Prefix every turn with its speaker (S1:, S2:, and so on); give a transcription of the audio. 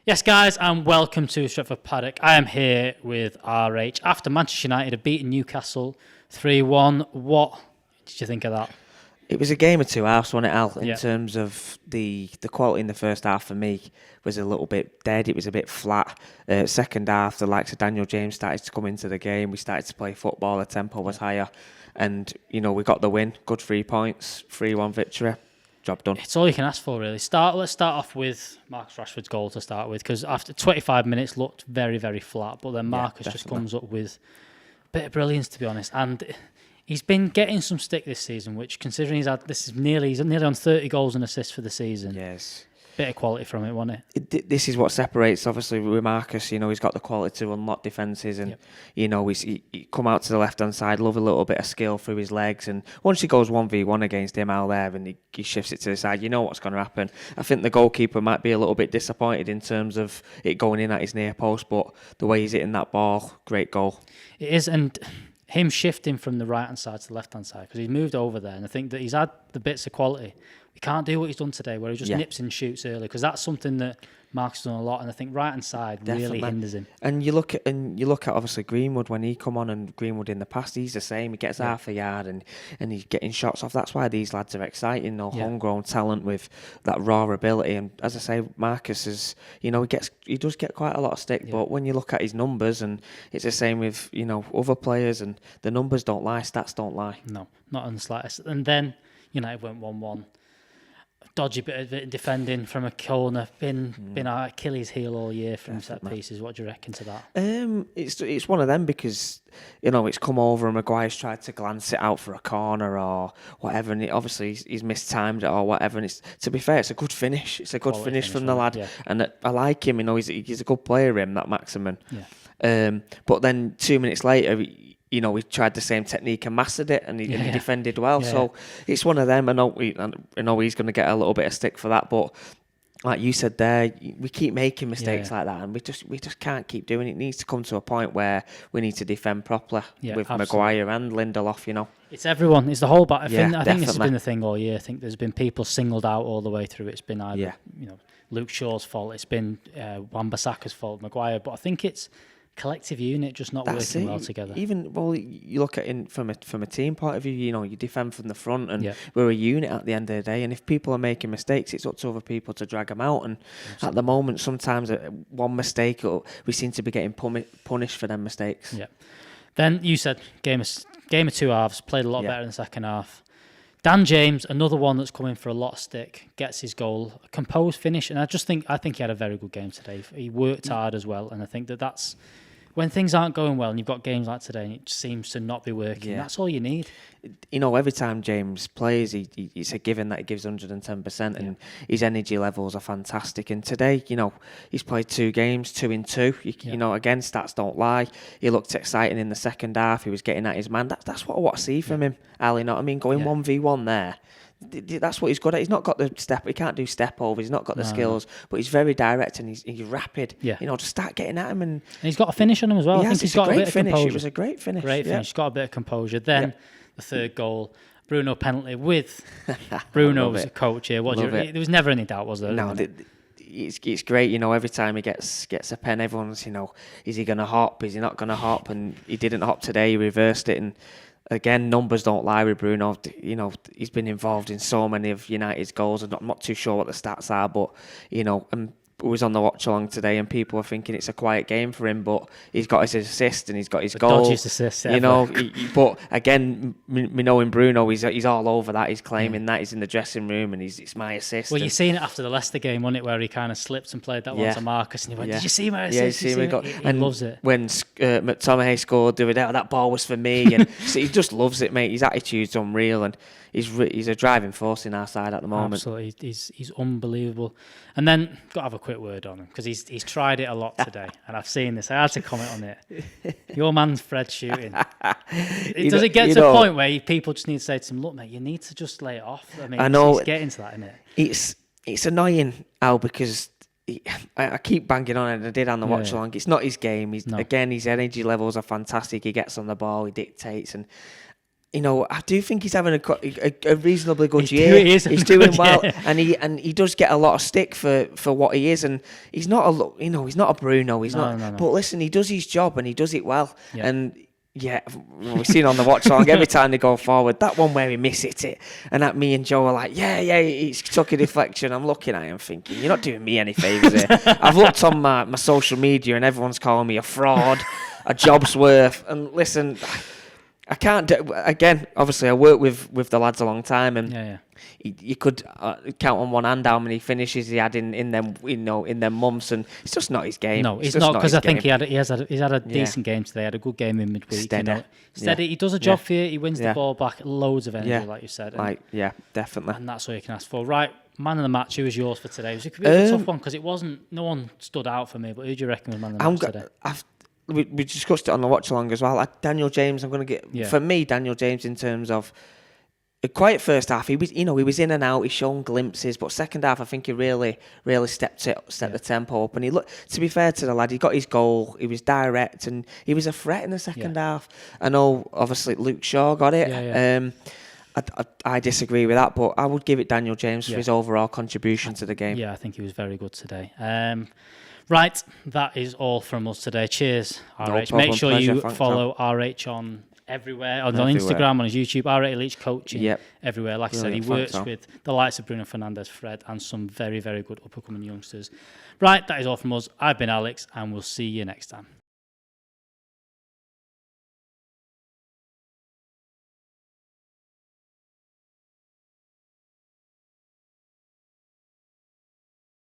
S1: Yes, guys, and welcome to Stretford Paddock. I am here with RH. After Manchester United have beaten Newcastle 3-1, what did you think of that?
S2: It was a game of two halves, wasn't it, Al? In
S1: Yeah.
S2: terms of the quality in the first half for me was a little bit dead. It was a bit flat. Second half, the likes of Daniel James started to come into the game. We started to play football. The tempo was higher. And, we got the win. Good 3 points. 3-1 victory. Job done.
S1: It's all you can ask for, really. Let's start off with Marcus Rashford's goal to start with, because after 25 minutes looked very, very flat, but then Marcus just comes up with a bit of brilliance, to be honest. And he's been getting some stick this season, which, considering he's nearly on 30 goals and assists for the season.
S2: Yes.
S1: Bit of quality from it, wasn't it?
S2: This is what separates, obviously, with Marcus. He's got the quality to unlock defences, and he come out to the left-hand side, love a little bit of skill through his legs, and once he goes 1v1 against him out there and he shifts it to the side, you know what's going to happen. I think the goalkeeper might be a little bit disappointed in terms of it going in at his near post, but the way he's hitting that ball, great goal.
S1: It is, and him shifting from the right-hand side to the left-hand side, because he's moved over there, and I think that he's had the bits of quality. We can't do what he's done today, where he just nips and shoots early, because that's something that Mark's has done a lot, and I think right-hand side really hinders him.
S2: And you look at obviously Greenwood when he come on, and Greenwood in the past, he's the same. He gets half a yard and he's getting shots off. That's why these lads are exciting. Homegrown talent with that raw ability. And as I say, Marcus is, he does get quite a lot of stick. But when you look at his numbers, and it's the same with other players, and the numbers don't lie, stats don't lie.
S1: No, not in the slightest. And then United went 1-1. Dodgy bit of defending from a corner, been our Achilles heel all year from set pieces. What do you reckon to that?
S2: It's one of them, because it's come over and Maguire's tried to glance it out for a corner or whatever, and he's mistimed it or whatever. And to be fair, it's a good finish. It's a good finish from the lad, and I like him. He's a good player, that Maximin.
S1: Yeah.
S2: But then 2 minutes later, he tried the same technique and mastered it, and he defended well. So it's one of them. I know he's going to get a little bit of stick for that, but like you said there, we keep making mistakes like that, and we just can't keep doing it. It needs to come to a point where we need to defend properly with Maguire and Lindelof.
S1: It's everyone. It's the whole back. I think this has been the thing all year. I think there's been people singled out all the way through. It's been either Luke Shaw's fault. It's been Wan-Bissaka's fault, Maguire. But I think it's collective unit just not working well together.
S2: Even you look at it from a team point of view. You defend from the front, and we're a unit at the end of the day. And if people are making mistakes, it's up to other people to drag them out. And at the moment, sometimes one mistake, we seem to be getting punished for them mistakes.
S1: Yeah. Then you said game of two halves, played a lot better in the second half. Dan James, another one that's coming for a lot of stick, gets his goal, a composed finish, and I think he had a very good game today. He worked hard as well, and I think that's when things aren't going well and you've got games like today and it just seems to not be working. That's all you need.
S2: Every time James plays, it's a given that he gives 110%, and his energy levels are fantastic. And today, he's played 2 games, 2 in 2. Again, stats don't lie. He looked exciting in the second half. He was getting at his man. That's what I want to see from him, Ali. You know what I mean? Going 1v1 there. That's what he's good at. He's not got the step. He can't do step over. He's not got the skills, but he's very direct and he's rapid.
S1: Yeah.
S2: Just start getting at him, and
S1: he's got a finish on him as well. I think he's got a bit of composure.
S2: It was a great finish.
S1: Great finish. He's got a bit of composure. Then the third goal, Bruno penalty with Bruno's coach here. There was never any doubt, was there?
S2: No. It's great, every time he gets a pen, everyone's, is he going to hop? Is he not going to hop? And he didn't hop today. He reversed it, and again, numbers don't lie with Bruno. He's been involved in so many of United's goals. I'm not too sure what the stats are, but and was on the Watchalong today, and people are thinking it's a quiet game for him, but he's got his assist and he's got his goal.
S1: Dodgiest assist
S2: but again, me knowing Bruno, he's all over that. He's claiming that he's in the dressing room and it's my assist.
S1: Well, you've seen it after the Leicester game, wasn't it, where he kind of slipped and played that one to Marcus, and he went, "Did you see my assist?"
S2: He
S1: loves it.
S2: When McTominay scored the other day, that ball was for me, and so he just loves it, mate. His attitude's unreal, and he's a driving force in our side at the moment.
S1: Absolutely, he's unbelievable. And then got to have a quick word on him, because he's tried it a lot today, and I've seen this. I had to comment on it. Your man's Fred shooting. Does it get to a point where people just need to say to him, "Look, mate, you need to just lay it off"? I mean,
S2: I know
S1: he's getting to that, isn't it?
S2: It's annoying, Al, because I keep banging on it. I did on the watch along. It's not his game. Again, his energy levels are fantastic. He gets on the ball, he dictates, and I do think he's having a reasonably good
S1: He's
S2: year.
S1: he's
S2: doing
S1: good,
S2: well,
S1: yeah.
S2: and he does get a lot of stick for what he is, and he's not he's not a Bruno. He's not.
S1: No.
S2: But listen, he does his job and he does it well.
S1: Yeah.
S2: And yeah, we've seen on the Watchalong every time they go forward, that one where he hit it, and that me and Joe are like, yeah, he's took a deflection. I'm looking at him thinking, you're not doing me any favours here. I've looked on my social media and everyone's calling me a fraud, a job's worth. And listen, I can't do, again, obviously I work with the lads a long time, and you could count on one hand how many finishes he had in them in them months, and it's just not his game.
S1: No, it's not, because I think he's had a decent game today. Had a good game in midweek. Steady. He does a job for you. He wins the ball back, loads of energy, like you said. And,
S2: definitely.
S1: And that's all you can ask for. Right, man of the match. Who was yours for today? It was a bit of a tough one because it wasn't. No one stood out for me. But who do you reckon was man of the match today?
S2: We discussed it on the watch-along as well. Daniel James, I'm going to get... For me, Daniel James, in terms of... A quiet first half, he was in and out, he's shown glimpses, but second half, I think he really stepped the tempo up. And he looked, to be fair to the lad, he got his goal, he was direct, and he was a threat in the second half. I know, obviously, Luke Shaw got it. I disagree with that, but I would give it Daniel James for his overall contribution to the game.
S1: Yeah, I think he was very good today. Right, that is all from us today. Cheers, RH.
S2: No problem.
S1: Make sure you
S2: Pleasure.
S1: follow RH on everywhere, on Instagram, on his YouTube, RH Elite Coaching, everywhere. Like I said, he works with the likes of Bruno Fernandes, Fred, and some very, very good up-and-coming youngsters. Right, that is all from us. I've been Alex, and we'll see you next time.